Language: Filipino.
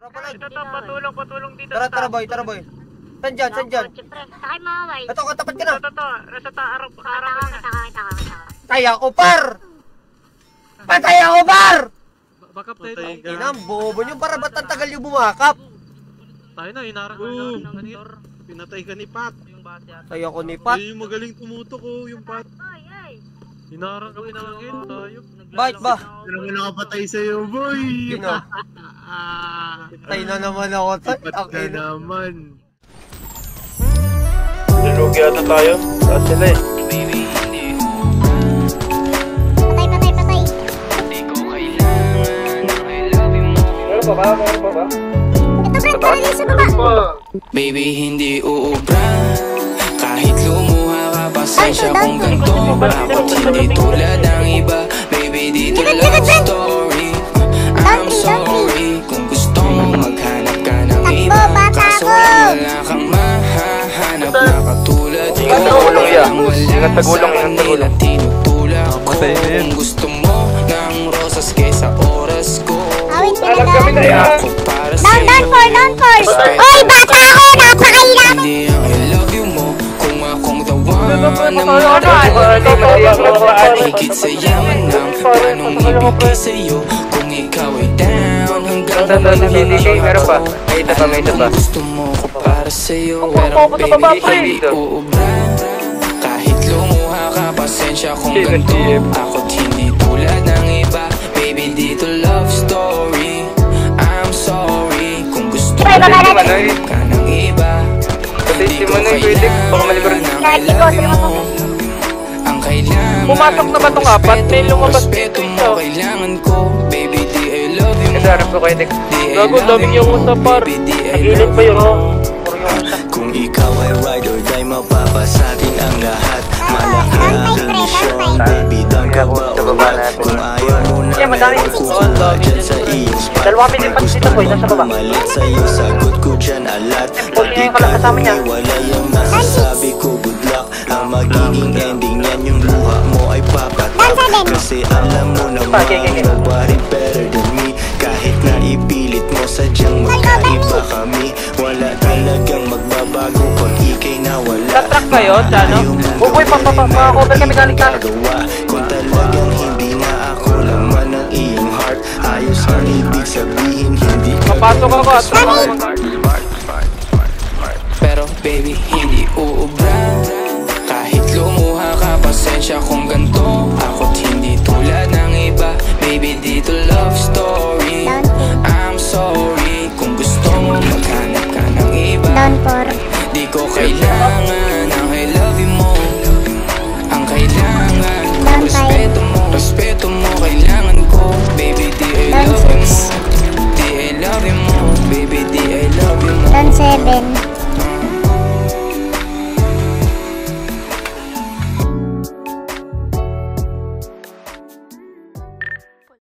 Ito to, patulong dito. Tara boy. Saan dyan? Sakay mga boy. Ito, katapat ka na. Ito. Nasa harap Kita. Patay ako, par! Patay ako, par! Bakap tayo ito. Inang, bobo nyo. Para ba't ang tagal yung bumakap? Tayo na, hinarang pinatay ka ni Pat. Tayo ako ni Pat. Yung magaling tumutok ko, yung Pat. Hinarang kami na langit, tayo. Bakit ba? Pero mo nakapatay sa'yo, boy. Sino? Patay na naman ako. Pat ka naman. Nilugi ata tayo. Saan sila eh? Patay. Meron pa ba? Ito friend, tara din sa baba. Baby, hindi uubra. Kahit lumuha ka, pasensya kung ganito. Bakit hindi tulad ng iba? Baby, dito love story. I'm sorry kung gusto mo maghanap ka ng iba. Kaso wala kang mahahanap na katulad ko. Ingat sa gulong yan. Nila tinutulak ko. Kung gusto mo ng rosas kesa oras ko. Alam kami na yan. Down for. Oy, bata ako, napakahirap. Hindi ang I love you mo. Kung akong the one na higit sa yaman ng planong ibigay sa'yo. Kung ikaw ay down hanggang Meron pa. May isa pa. gusto mo ko para sa'yo. Pero baby, hindi uubra. Kahit lumuha ka, pasensya kung ganito. Ako't hindi tulad ng iba. Baby, dito love story. I'm sorry kung gusto mo maghanap ka ng iba. Hindi ko kailangan ng I love you mo. Ang kailangan Pumasok na ba tong apat? May lumabas respeto dito mo kailangan ko. Baby, di I love you mo. Harap ko kayo. Gago, daming yung usa par. Nag-ilit pa yun oh. Kung ikaw ay ride or die, mapapasakin ang lahat. Malaki ang misyon, baby, down ka ba o not? Kung ayaw mo na kukuha dyan sa iyong spot. Gusto bang pumalit sa'yo, sagot ko dyan alat. Pag di ka wala yung nasasabi ko, good luck. Ang magiging ending yan, yung luha mo ay papatak. Kasi alam mo naman, nobody better than me. Kahit na ipilit mo, sadyang magkaiba kami. Wala talagang magbabago pag ikay nawala. Tatrack kayo, Chano? Uy, pa-cover kami galing ka. Kung talagang hindi na ako laman ng iyong heart, ayos ang ibig sabihin, hindi ka Papasok ako at pero baby, hindi uubra. Kahit lumuha ka, pasensya kung ganito. Ako't hindi tulad ng iba. Baby, dito love story. I'm sorry kung gusto mo maghanap ka ng iba. Down for. Di ko kailangan ng